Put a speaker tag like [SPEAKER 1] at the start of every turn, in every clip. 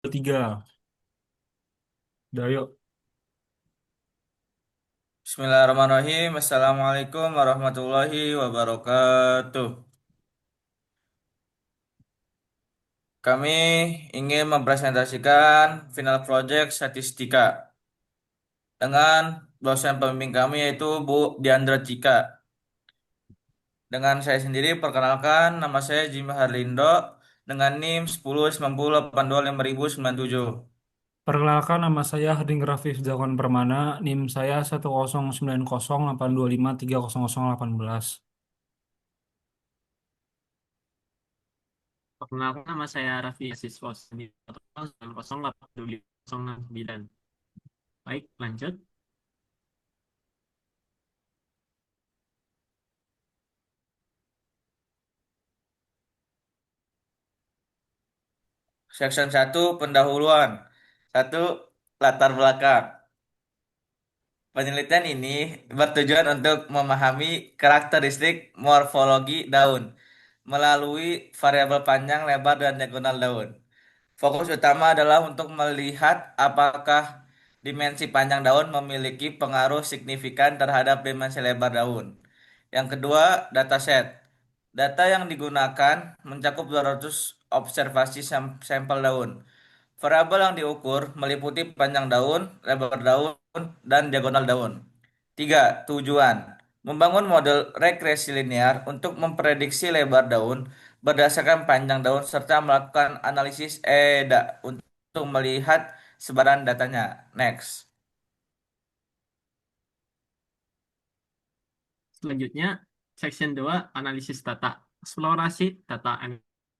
[SPEAKER 1] Tiga. Udah yuk.
[SPEAKER 2] Bismillahirrahmanirrahim. Assalamualaikum warahmatullahi wabarakatuh. Kami ingin mempresentasikan final project statistika dengan dosen pembimbing kami yaitu Bu Diandra Cika. Dengan saya sendiri perkenalkan nama saya Jimmy Harlindo dengan NIM 1090825097.
[SPEAKER 1] Perkenalkan nama saya Harding Rafif Zakwan Permana. NIM saya 109082530030018.
[SPEAKER 3] Perkenalkan nama saya Raffi Siswa 9082509. Baik, lanjut.
[SPEAKER 2] Section 1 pendahuluan. Satu, latar belakang. Penelitian ini bertujuan untuk memahami karakteristik morfologi daun melalui variabel panjang, lebar, dan diagonal daun. Fokus utama adalah untuk melihat apakah dimensi panjang daun memiliki pengaruh signifikan terhadap dimensi lebar daun. Yang kedua, dataset. Data yang digunakan mencakup 200 observasi sampel daun. Variabel yang diukur meliputi panjang daun, lebar daun, dan diagonal daun. Tiga, tujuan. Membangun model regresi linear untuk memprediksi lebar daun berdasarkan panjang daun serta melakukan analisis EDA untuk melihat sebaran datanya. Next.
[SPEAKER 3] Selanjutnya, section 2, analisis data. Eksplorasi data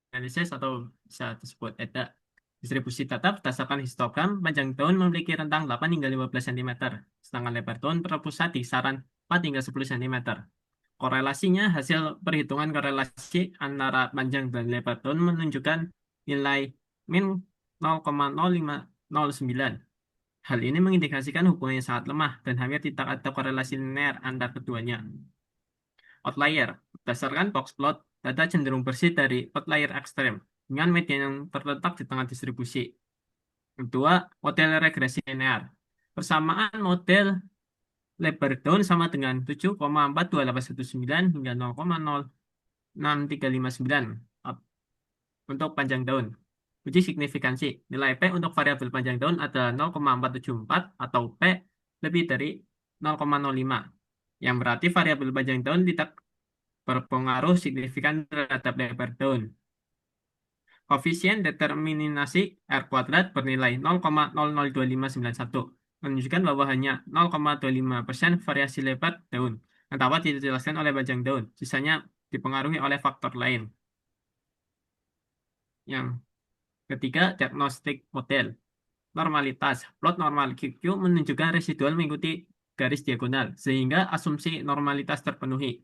[SPEAKER 3] analisis atau bisa disebut EDA. Distribusi data berdasarkan histogram, panjang daun memiliki rentang 8 hingga 15 cm, sedangkan lebar daun terpusat di kisaran 4 hingga 10 cm. Korelasinya, hasil perhitungan korelasi antara panjang dan lebar daun menunjukkan nilai min 0,0509. Hal ini mengindikasikan hubungan yang sangat lemah dan hampir tidak ada korelasi linear antar keduanya. Outlier. Berdasarkan box plot, data cenderung bersih dari outlier ekstrem dengan median yang terletak di tengah distribusi. Kedua, model regresi linear. Persamaan model lebar daun sama dengan 7,42819 hingga 0,06359 untuk panjang daun. Uji signifikansi. Nilai P untuk variabel panjang daun adalah 0,474 atau P lebih dari 0,05. Yang berarti variabel panjang daun tidak berpengaruh signifikan terhadap lebar daun. Koefisien determinasi R kuadrat bernilai 0,002591 menunjukkan bahwa hanya 0,25% variasi lebar daun yang dapat dijelaskan oleh panjang daun. Sisanya dipengaruhi oleh faktor lain. Yang ketiga, diagnostik model. Normalitas. Plot normal QQ menunjukkan residual mengikuti garis diagonal, sehingga asumsi normalitas terpenuhi.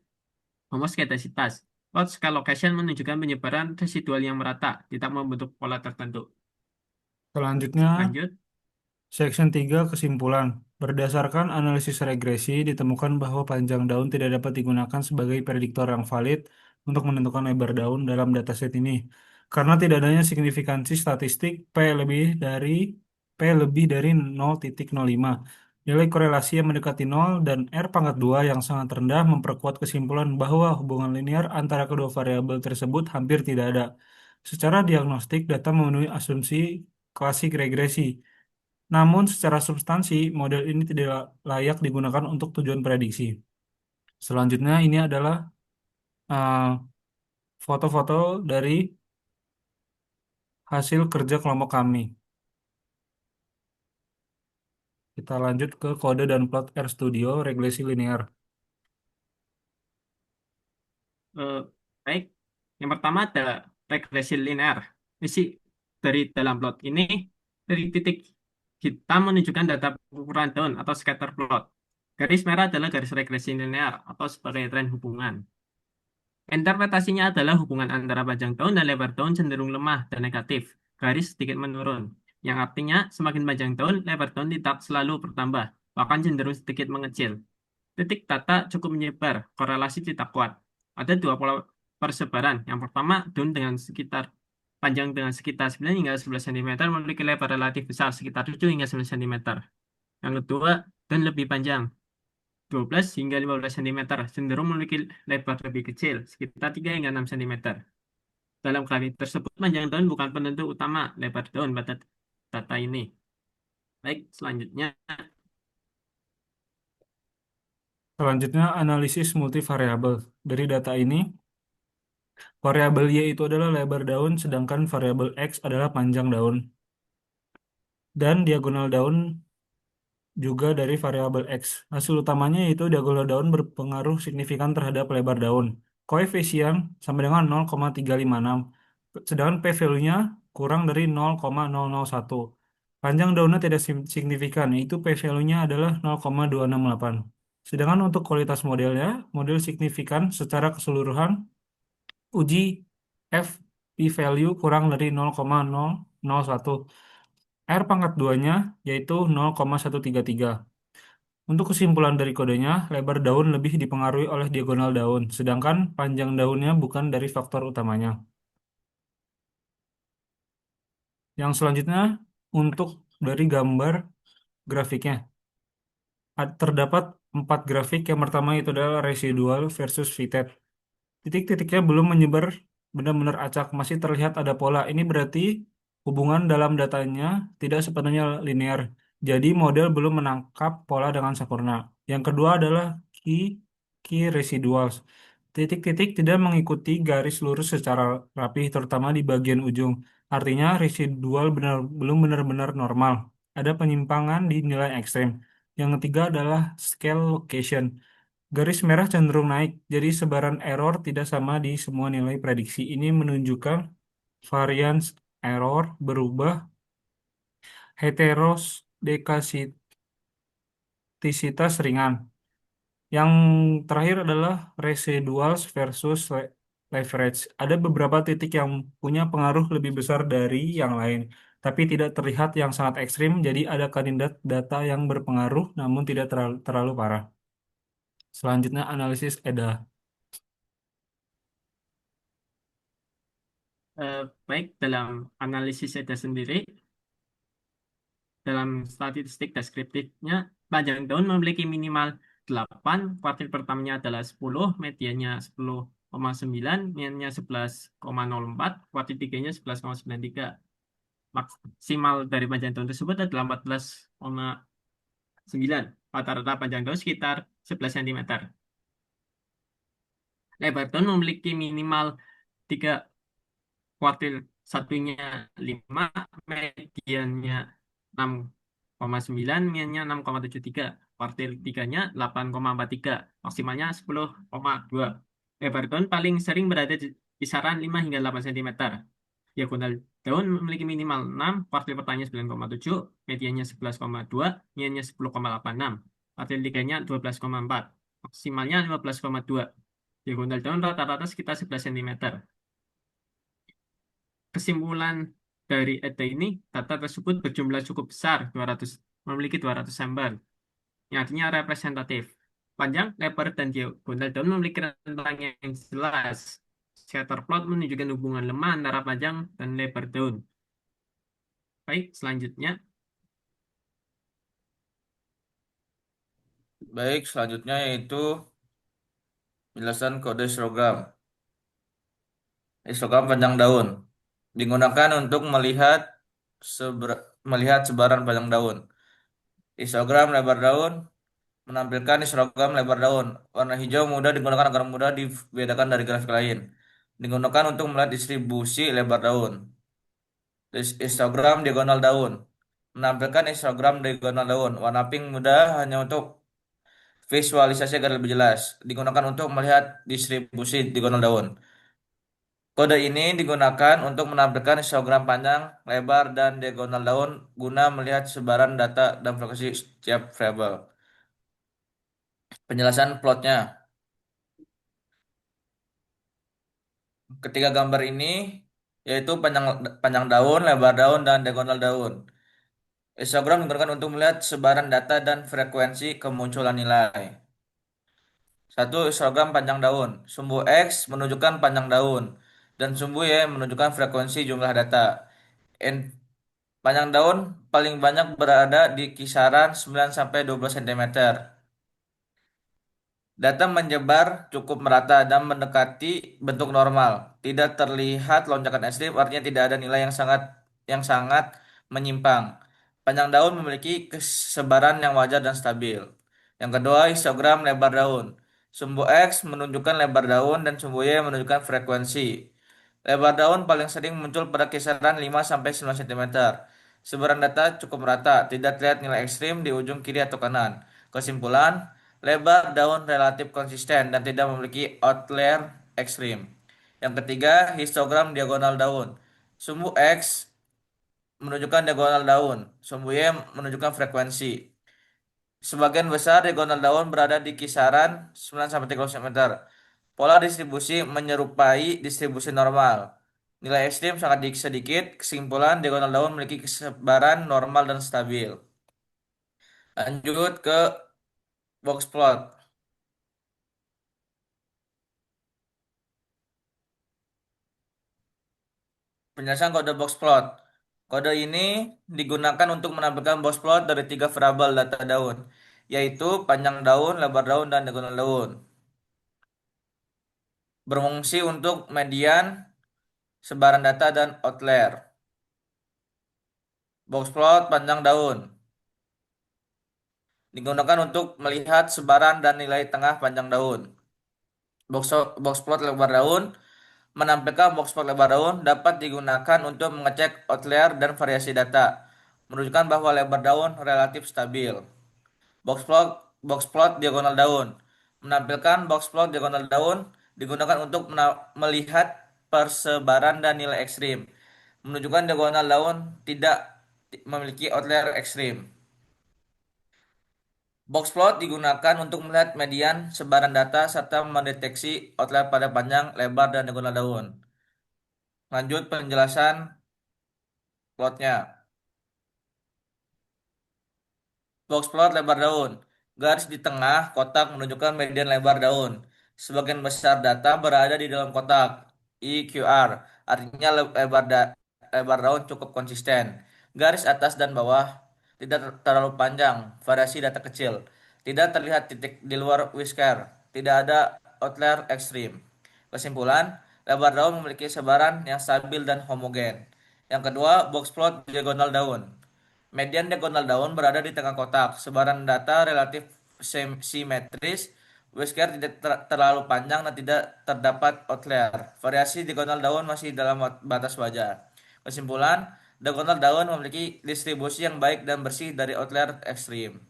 [SPEAKER 3] Homoskedasitas. Plot scale location menunjukkan penyebaran residual yang merata, tidak membentuk pola tertentu.
[SPEAKER 1] Selanjutnya,
[SPEAKER 3] Lanjut.
[SPEAKER 1] Section 3 kesimpulan. Berdasarkan analisis regresi, ditemukan bahwa panjang daun tidak dapat digunakan sebagai prediktor yang valid untuk menentukan lebar daun dalam dataset ini. Karena tidak adanya signifikansi statistik P lebih dari 0,05. Nilai korelasi yang mendekati 0 dan R pangkat 2 yang sangat rendah memperkuat kesimpulan bahwa hubungan linear antara kedua variabel tersebut hampir tidak ada. Secara diagnostik, data memenuhi asumsi klasik regresi. Namun secara substansi, model ini tidak layak digunakan untuk tujuan prediksi. Selanjutnya, ini adalah eh, foto-foto dari hasil kerja kelompok kami. Kita lanjut ke kode dan plot RStudio regresi linear.
[SPEAKER 3] Eh, Baik. Yang pertama ada regresi linear. Isi dari dalam plot ini, dari titik hitam menunjukkan data ukuran daun atau scatter plot. Garis merah adalah garis regresi linear atau sebagai tren hubungan. Interpretasinya adalah hubungan antara panjang daun dan lebar daun cenderung lemah dan negatif. Garis sedikit menurun. Yang artinya semakin panjang daun, lebar daun tidak selalu bertambah, bahkan cenderung sedikit mengecil. Titik data cukup menyebar, korelasi tidak kuat. Ada dua pola persebaran. Yang pertama, daun dengan sekitar panjang dengan sekitar 9 hingga 11 cm memiliki lebar relatif besar sekitar 7 hingga 9 cm. Yang kedua, dan lebih panjang 12 hingga 15 cm cenderung memiliki lebar lebih kecil sekitar 3 hingga 6 cm. Dalam grafik tersebut, panjang daun bukan penentu utama lebar daun pada data ini. Baik, selanjutnya
[SPEAKER 1] Selanjutnya, analisis multivariabel. Dari data ini, variabel Y itu adalah lebar daun, sedangkan variabel X adalah panjang daun. Dan diagonal daun juga dari variabel X. Hasil utamanya yaitu diagonal daun berpengaruh signifikan terhadap lebar daun. Koefisien sama dengan 0,356. Sedangkan p-value-nya kurang dari 0,001. Panjang daunnya tidak signifikan, yaitu p-value-nya adalah 0,268. Sedangkan untuk kualitas modelnya, model signifikan secara keseluruhan, uji F p-value kurang dari 0,001. R pangkat 2-nya yaitu 0,133. Untuk kesimpulan dari kodenya, lebar daun lebih dipengaruhi oleh diagonal daun, sedangkan panjang daunnya bukan dari faktor utamanya. Yang selanjutnya, untuk dari gambar grafiknya, terdapat 4 grafik. Yang pertama itu adalah residual versus fitted. Titik-titiknya belum menyebar benar-benar acak, masih terlihat ada pola. Ini berarti hubungan dalam datanya tidak sepenuhnya linear. Jadi model belum menangkap pola dengan sempurna. Yang kedua adalah key key residuals. Titik-titik tidak mengikuti garis lurus secara rapi, terutama di bagian ujung. Artinya residual belum benar-benar normal. Ada penyimpangan di nilai ekstrem. Yang ketiga adalah scale location. Garis merah cenderung naik, jadi sebaran error tidak sama di semua nilai prediksi. Ini menunjukkan variance error berubah heterodekasitisitas ringan. Yang terakhir adalah residuals versus leverage. Ada beberapa titik yang punya pengaruh lebih besar dari yang lain, tapi tidak terlihat yang sangat ekstrim, jadi ada kandidat data yang berpengaruh namun tidak terlalu parah. Selanjutnya analisis EDA.
[SPEAKER 3] baik dalam analisis data sendiri, dalam statistik deskriptifnya, panjang daun memiliki minimal 8, kuartil pertamanya adalah 10, mediannya 10,9, minnya 11,04, kuartil tiganya 11,93. Maksimal dari panjang daun tersebut adalah 14,9. Rata-rata panjang daun sekitar 11 cm. Lebar daun memiliki minimal 3, kuartil satunya 5, mediannya 6,9, minnya 6,73, kuartil tiganya 8,43, maksimalnya 10,2. Lebar daun paling sering berada di kisaran 5 hingga 8 cm. Diagonal daun memiliki minimal 6, kuartil pertanyaan 9,7, mediannya 11,2, minnya 10,86, kuartil tiganya 12,4, maksimalnya 15,2. Diagonal daun rata-rata sekitar 11 cm. Kesimpulan dari ETA ini, data tersebut berjumlah cukup besar, memiliki 200 sampel, yang artinya representatif. Panjang, lebar, dan diagonal daun memiliki rentang yang jelas. Scatter plot menunjukkan hubungan lemah antara panjang dan lebar daun. Baik, selanjutnya,
[SPEAKER 2] Baik, selanjutnya yaitu penjelasan kode histogram. Histogram panjang daun digunakan untuk melihat sebaran panjang daun. Histogram lebar daun menampilkan histogram lebar daun. Warna hijau mudah digunakan agar mudah dibedakan dari grafik lain. Digunakan untuk melihat distribusi lebar daun. Histogram diagonal daun menampilkan histogram diagonal daun. Warna pink mudah hanya untuk visualisasi agar lebih jelas. Digunakan untuk melihat distribusi diagonal daun. Kode ini digunakan untuk menampilkan histogram panjang, lebar, dan diagonal daun guna melihat sebaran data dan frekuensi setiap variabel. Penjelasan plotnya. Ketiga gambar ini yaitu panjang panjang daun, lebar daun, dan diagonal daun. Histogram digunakan untuk melihat sebaran data dan frekuensi kemunculan nilai. Satu, histogram panjang daun. Sumbu X menunjukkan panjang daun. dan sumbu Y menunjukkan frekuensi jumlah data. En- Panjang daun paling banyak berada di kisaran 9 sampai 12 cm. Data menyebar cukup merata dan mendekati bentuk normal. Tidak terlihat lonjakan ekstrim, artinya tidak ada nilai yang sangat menyimpang. Panjang daun memiliki kesebaran yang wajar dan stabil. Yang kedua, histogram lebar daun. Sumbu X menunjukkan lebar daun dan sumbu Y menunjukkan frekuensi. Lebar daun paling sering muncul pada kisaran 5 sampai 9 cm. Sebaran data cukup merata, tidak terlihat nilai ekstrim di ujung kiri atau kanan. Kesimpulan, lebar daun relatif konsisten dan tidak memiliki outlier ekstrim. Yang ketiga, histogram diagonal daun. Sumbu X menunjukkan diagonal daun, sumbu Y menunjukkan frekuensi. Sebagian besar diagonal daun berada di kisaran 9 sampai 30 cm. Pola distribusi menyerupai distribusi normal. Nilai ekstrim sangat sedikit. Kesimpulan, diagonal daun memiliki kesebaran normal dan stabil. Lanjut ke box plot. Penjelasan kode box plot. Kode ini digunakan untuk menampilkan box plot dari tiga variabel data daun, yaitu panjang daun, lebar daun, dan diagonal daun. Berfungsi untuk median, sebaran data, dan outlier. Box plot panjang daun digunakan untuk melihat sebaran dan nilai tengah panjang daun. Box, box plot lebar daun menampilkan box plot lebar daun dapat digunakan untuk mengecek outlier dan variasi data, menunjukkan bahwa lebar daun relatif stabil. Box plot box plot diagonal daun menampilkan box plot diagonal daun digunakan untuk melihat persebaran dan nilai ekstrim, menunjukkan diagonal daun tidak memiliki outlier ekstrim. Box plot digunakan untuk melihat median sebaran data serta mendeteksi outlier pada panjang, lebar, dan diagonal daun. Lanjut penjelasan plotnya. Box plot lebar daun. Garis di tengah kotak menunjukkan median lebar daun. Sebagian besar data berada di dalam kotak EQR. Artinya lebar daun cukup konsisten. Garis atas dan bawah tidak terlalu panjang. Variasi data kecil. Tidak terlihat titik di luar whisker. Tidak ada outlier ekstrim. Kesimpulan, lebar daun memiliki sebaran yang stabil dan homogen. Yang kedua, box plot diagonal daun. Median diagonal daun berada di tengah kotak. Sebaran data relatif simetris. Whisker tidak terlalu panjang dan tidak terdapat outlier. Variasi diagonal daun masih dalam batas wajar. Kesimpulan, diagonal daun memiliki distribusi yang baik dan bersih dari outlier ekstrim.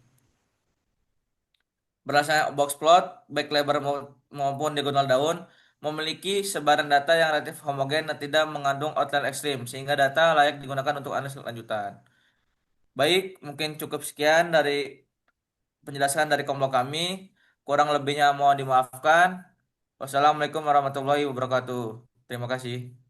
[SPEAKER 2] Berdasarkan box plot, baik lebar maupun diagonal daun memiliki sebaran data yang relatif homogen dan tidak mengandung outlier ekstrim, sehingga data layak digunakan untuk analisis lanjutan. Baik, mungkin cukup sekian dari penjelasan dari kelompok kami. Kurang lebihnya mohon dimaafkan. Wassalamualaikum warahmatullahi wabarakatuh. Terima kasih.